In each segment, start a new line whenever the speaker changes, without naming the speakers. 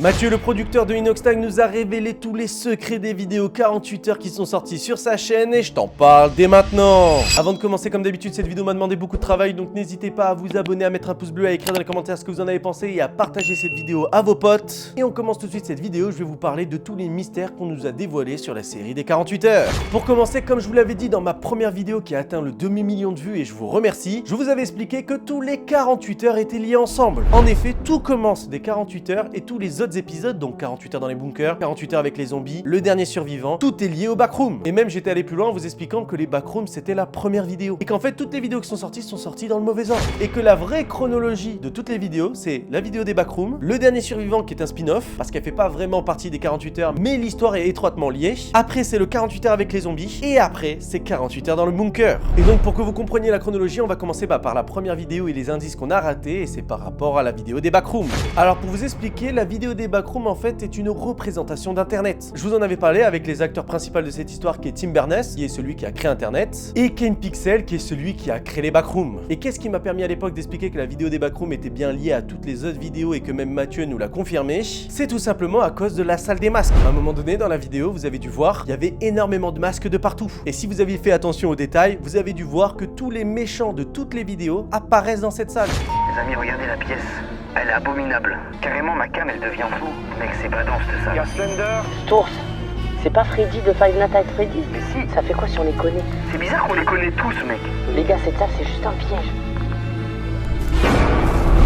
Mathieu, le producteur de Inoxtag, nous a révélé tous les secrets des vidéos 48 heures qui sont sorties sur sa chaîne et je t'en parle dès maintenant. Avant de commencer, comme d'habitude, cette vidéo m'a demandé beaucoup de travail, donc n'hésitez pas à vous abonner, à mettre un pouce bleu, à écrire dans les commentaires ce que vous en avez pensé et à partager cette vidéo à vos potes. Et on commence tout de suite cette vidéo, je vais vous parler de tous les mystères qu'on nous a dévoilés sur la série des 48 heures. Pour commencer, comme je vous l'avais dit dans ma première vidéo qui a atteint le demi-million de vues et je vous remercie, je vous avais expliqué que tous les 48 heures étaient liés ensemble. En effet, tout commence des 48 heures et tous les autres épisodes, donc 48 heures dans les bunkers, 48 heures avec les zombies, le dernier survivant, tout est lié au backroom. Et même j'étais allé plus loin en vous expliquant que les backrooms c'était la première vidéo. Et qu'en fait toutes les vidéos qui sont sorties dans le mauvais ordre. Et que la vraie chronologie de toutes les vidéos, c'est la vidéo des backrooms, le dernier survivant qui est un spin-off, parce qu'elle fait pas vraiment partie des 48 heures, mais l'histoire est étroitement liée. Après c'est le 48 heures avec les zombies, et après c'est 48 heures dans le bunker. Et donc pour que vous compreniez la chronologie, on va commencer par la première vidéo et les indices qu'on a ratés, et c'est par rapport à la vidéo des backrooms. Alors pour vous expliquer, la vidéo des backrooms en fait est une représentation d'internet. Je vous en avais parlé avec les acteurs principaux de cette histoire qui est Tim Berners, qui est celui qui a créé internet, et Ken Pixel qui est celui qui a créé les backrooms. Et qu'est-ce qui m'a permis à l'époque d'expliquer que la vidéo des backrooms était bien liée à toutes les autres vidéos et que même Mathieu nous l'a confirmé? C'est tout simplement à cause de la salle des masques. À un moment donné dans la vidéo, vous avez dû voir, il y avait énormément de masques de partout. Et si vous aviez fait attention aux détails, vous avez dû voir que tous les méchants de toutes les vidéos apparaissent dans cette salle.
Les amis, regardez la pièce. Elle est abominable. Carrément, ma cam, elle devient floue. Mec, c'est pas dense tout ça.
Y'a Slender.
Tours, c'est pas Freddy de Five Nights at Freddy's?
Mais si.
Ça fait quoi si on les connaît?
C'est bizarre qu'on les connaît tous, mec.
Les gars, cette salle, c'est juste un piège.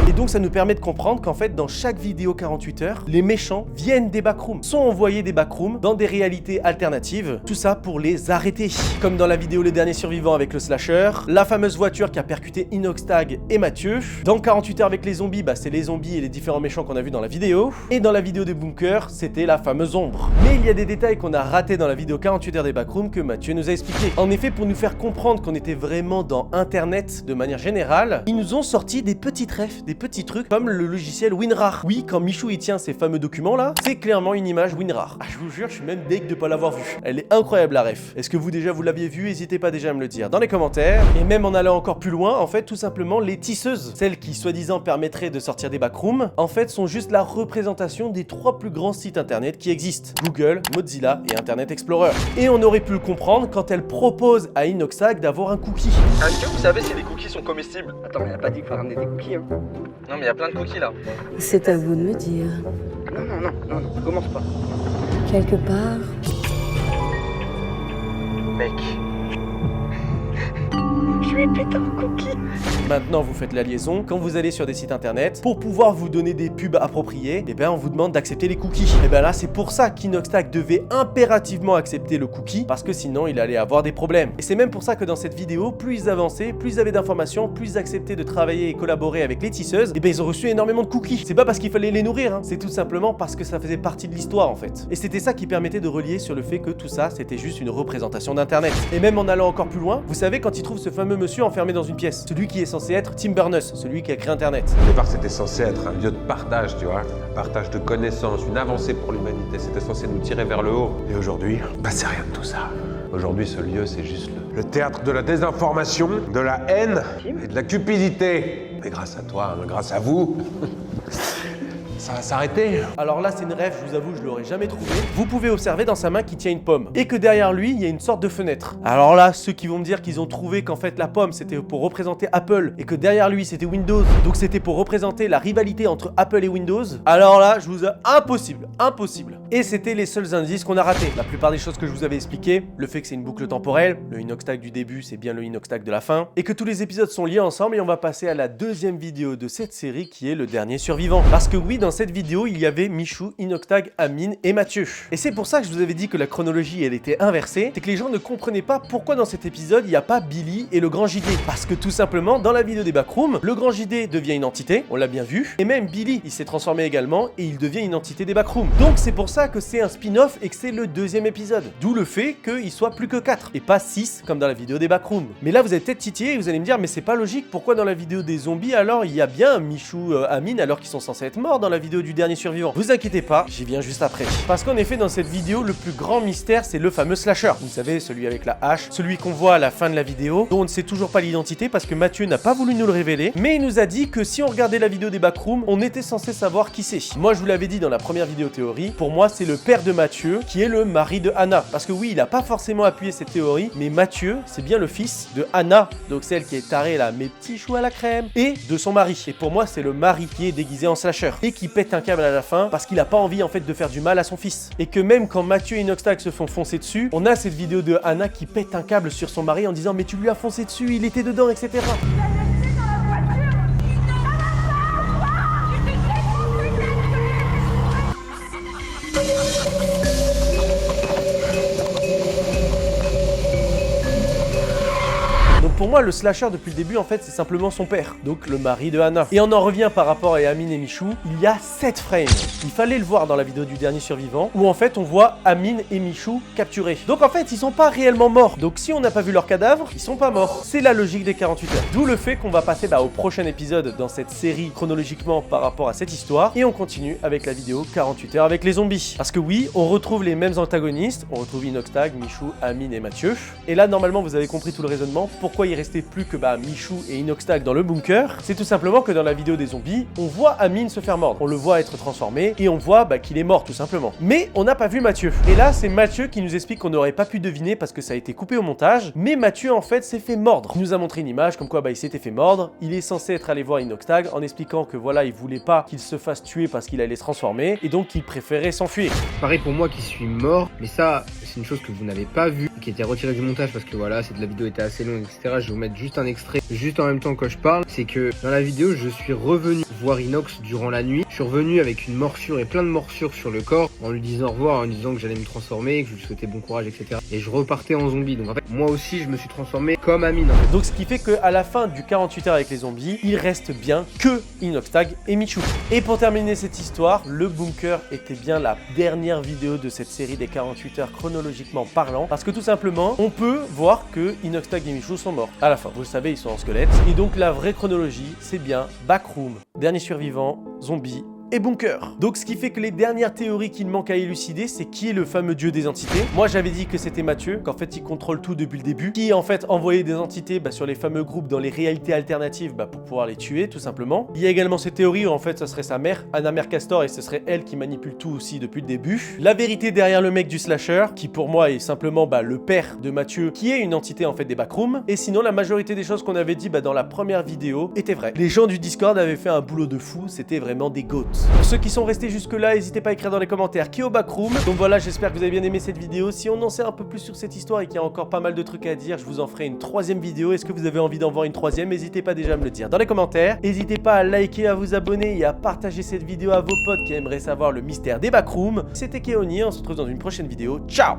Et donc ça nous permet de comprendre qu'en fait dans chaque vidéo 48 heures, les méchants viennent des backrooms, sont envoyés des backrooms dans des réalités alternatives, tout ça pour les arrêter. Comme dans la vidéo Les Derniers Survivants avec le slasher, la fameuse voiture qui a percuté Inoxtag et Mathieu. Dans 48 heures avec les zombies, c'est les zombies et les différents méchants qu'on a vus dans la vidéo. Et dans la vidéo des bunkers, c'était la fameuse ombre. Mais il y a des détails qu'on a ratés dans la vidéo 48 heures des backrooms que Mathieu nous a expliqué. En effet, pour nous faire comprendre qu'on était vraiment dans internet de manière générale, ils nous ont sorti des petites refs, des petits trucs comme le logiciel WinRAR. Oui, quand Michou il tient ces fameux documents là, c'est clairement une image WinRAR. Ah, je vous jure, je suis même deg de pas l'avoir vue. Elle est incroyable la ref. Est-ce que vous déjà vous l'aviez vue? N'hésitez pas déjà à me le dire dans les commentaires. Et même en allant encore plus loin, en fait tout simplement les tisseuses, celles qui soi-disant permettraient de sortir des backrooms, en fait sont juste la représentation des 3 plus grands sites internet qui existent: Google, Mozilla et Internet Explorer. Et on aurait pu le comprendre quand elle propose à Inoxtag d'avoir un cookie.
Est-ce que vous savez si les cookies sont comestibles?
Attends, mais elle a pas dit qu'il faut ramener des cookies, hein.
Non, mais il y a plein de cookies là.
C'est à vous de me dire.
Non, commence pas.
Quelque part,
Mec.
Je lui ai pété un cookie.
Maintenant, vous faites la liaison. Quand vous allez sur des sites internet, pour pouvoir vous donner des pubs appropriées, et on vous demande d'accepter les cookies. Et là, c'est pour ça qu'Inoxtag devait impérativement accepter le cookie, parce que sinon, il allait avoir des problèmes. Et c'est même pour ça que dans cette vidéo, plus ils avançaient, plus ils avaient d'informations, plus ils acceptaient de travailler et collaborer avec les tisseuses, et ils ont reçu énormément de cookies. C'est pas parce qu'il fallait les nourrir, hein. C'est tout simplement parce que ça faisait partie de l'histoire, en fait. Et c'était ça qui permettait de relier sur le fait que tout ça, c'était juste une représentation d'internet. Et même en allant encore plus loin, vous savez, quand ils trouvent ce fameux monsieur enfermé dans une pièce, celui qui est censé être Tim Berners, celui qui a créé internet.
Au départ, c'était censé être un lieu de partage, tu vois, un partage de connaissances, une avancée pour l'humanité. C'était censé nous tirer vers le haut. Et aujourd'hui, c'est rien de tout ça. Aujourd'hui, ce lieu, c'est juste le théâtre de la désinformation, de la haine et de la cupidité. Mais grâce à toi, grâce à vous, ça va s'arrêter.
Alors là, c'est une rêve, je vous avoue, je l'aurais jamais trouvé. Vous pouvez observer dans sa main qu'il tient une pomme et que derrière lui, il y a une sorte de fenêtre. Alors là, ceux qui vont me dire qu'ils ont trouvé qu'en fait la pomme c'était pour représenter Apple et que derrière lui c'était Windows, donc c'était pour représenter la rivalité entre Apple et Windows, alors là, je vous ai impossible. Et c'était les seuls indices qu'on a ratés. La plupart des choses que je vous avais expliquées, le fait que c'est une boucle temporelle, le Inoxtag du début c'est bien le Inoxtag de la fin, et que tous les épisodes sont liés ensemble. Et on va passer à la deuxième vidéo de cette série qui est le dernier survivant. Parce que oui, dans cette vidéo, il y avait Michou, Inoxtag, Amine et Mathieu. Et c'est pour ça que je vous avais dit que la chronologie elle était inversée, c'est que les gens ne comprenaient pas pourquoi dans cet épisode il n'y a pas Billy et le grand JD. Parce que tout simplement, dans la vidéo des backrooms, le grand JD devient une entité, on l'a bien vu, et même Billy il s'est transformé également et il devient une entité des backrooms. Donc c'est pour ça que c'est un spin-off et que c'est le deuxième épisode. D'où le fait qu'il soit plus que 4 et pas 6 comme dans la vidéo des backrooms. Mais là vous allez peut-être titiller et vous allez me dire mais c'est pas logique, pourquoi dans la vidéo des zombies alors il y a bien Michou, Amine alors qu'ils sont censés être morts dans la vidéo du dernier survivant. Vous inquiétez pas, j'y viens juste après. Parce qu'en effet, dans cette vidéo, le plus grand mystère, c'est le fameux slasher. Vous savez, celui avec la hache, celui qu'on voit à la fin de la vidéo, dont on ne sait toujours pas l'identité parce que Mathieu n'a pas voulu nous le révéler. Mais il nous a dit que si on regardait la vidéo des backrooms, on était censé savoir qui c'est. Moi, je vous l'avais dit dans la première vidéo théorie, pour moi, c'est le père de Mathieu, qui est le mari de Anna. Parce que oui, il a pas forcément appuyé cette théorie, mais Mathieu, c'est bien le fils de Anna, donc celle qui est tarée là, mes petits choux à la crème, et de son mari. Et pour moi, c'est le mari qui est déguisé en slasher et qui pète un câble à la fin parce qu'il a pas envie en fait de faire du mal à son fils. Et que même quand Mathieu et Inoxtag se font foncer dessus, on a cette vidéo de Anna qui pète un câble sur son mari en disant mais tu lui as foncé dessus, il était dedans, etc. Donc pour moi, le slasher depuis le début, en fait, c'est simplement son père, donc le mari de Anna. Et on en revient par rapport à Amine et Michou, il y a 7 frames. Il fallait le voir dans la vidéo du dernier survivant, où en fait on voit Amine et Michou capturés. Donc en fait, ils sont pas réellement morts. Donc si on n'a pas vu leur cadavre, ils sont pas morts. C'est la logique des 48 heures. D'où le fait qu'on va passer au prochain épisode dans cette série chronologiquement par rapport à cette histoire. Et on continue avec la vidéo 48 heures avec les zombies. Parce que oui, on retrouve les mêmes antagonistes. On retrouve Inoxtag, Michou, Amine et Mathieu. Et là, normalement, vous avez compris tout le raisonnement. Pourquoi il restait plus que Michou et Inoxtag dans le bunker? C'est tout simplement que dans la vidéo des zombies, on voit Amine se faire mordre. On le voit être transformé et on voit qu'il est mort tout simplement. Mais on n'a pas vu Mathieu. Et là, c'est Mathieu qui nous explique qu'on n'aurait pas pu deviner parce que ça a été coupé au montage. Mais Mathieu, en fait, s'est fait mordre. Il nous a montré une image comme quoi il s'était fait mordre. Il est censé être allé voir Inoxtag en expliquant que voilà, il voulait pas qu'il se fasse tuer parce qu'il allait se transformer et donc qu'il préférait s'enfuir.
Pareil pour moi qui suis mort, mais ça, c'est une chose que vous n'avez pas vue, qui était retirée du montage parce que voilà, la vidéo était assez longue, etc. Je vais vous mettre juste un extrait, juste en même temps que je parle. C'est que dans la vidéo, je suis revenu voir Inox durant la nuit. Je suis revenu avec une morsure et plein de morsures sur le corps, en lui disant au revoir, en lui disant que j'allais me transformer, que je lui souhaitais bon courage, etc. Et je repartais en zombie. Donc en fait, moi aussi, je me suis transformé comme Amine.
Donc ce qui fait qu'à la fin du 48 heures avec les zombies, il reste bien que Inoxtag et Michou. Et pour terminer cette histoire, le bunker était bien la dernière vidéo de cette série des 48 heures chronologiquement parlant, parce que tout simplement, on peut voir que Inoxtag et Michou sont morts. À la fin, vous le savez, ils sont en squelette. Et donc la vraie chronologie, c'est bien backroom, dernier survivant, zombie et bunker. Donc ce qui fait que les dernières théories qu'il manque à élucider, c'est qui est le fameux dieu des entités. Moi j'avais dit que c'était Mathieu, qu'en fait il contrôle tout depuis le début, qui en fait envoyait des entités sur les fameux groupes dans les réalités alternatives pour pouvoir les tuer tout simplement. Il y a également cette théorie où en fait ça serait sa mère, Anna Mercastor, et ce serait elle qui manipule tout aussi depuis le début. La vérité derrière le mec du slasher, qui pour moi est simplement le père de Mathieu, qui est une entité en fait des backrooms. Et sinon la majorité des choses qu'on avait dit dans la première vidéo étaient vraies. Les gens du Discord avaient fait un boulot de fou, c'était vraiment des goats. Pour ceux qui sont restés jusque là, n'hésitez pas à écrire dans les commentaires qui est au backroom. Donc voilà, j'espère que vous avez bien aimé cette vidéo. Si on en sait un peu plus sur cette histoire et qu'il y a encore pas mal de trucs à dire, je vous en ferai une troisième vidéo. Est-ce que vous avez envie d'en voir une troisième? N'hésitez pas déjà à me le dire dans les commentaires. N'hésitez pas à liker, à vous abonner et à partager cette vidéo à vos potes qui aimeraient savoir le mystère des backrooms. C'était Keoni, on se retrouve dans une prochaine vidéo. Ciao!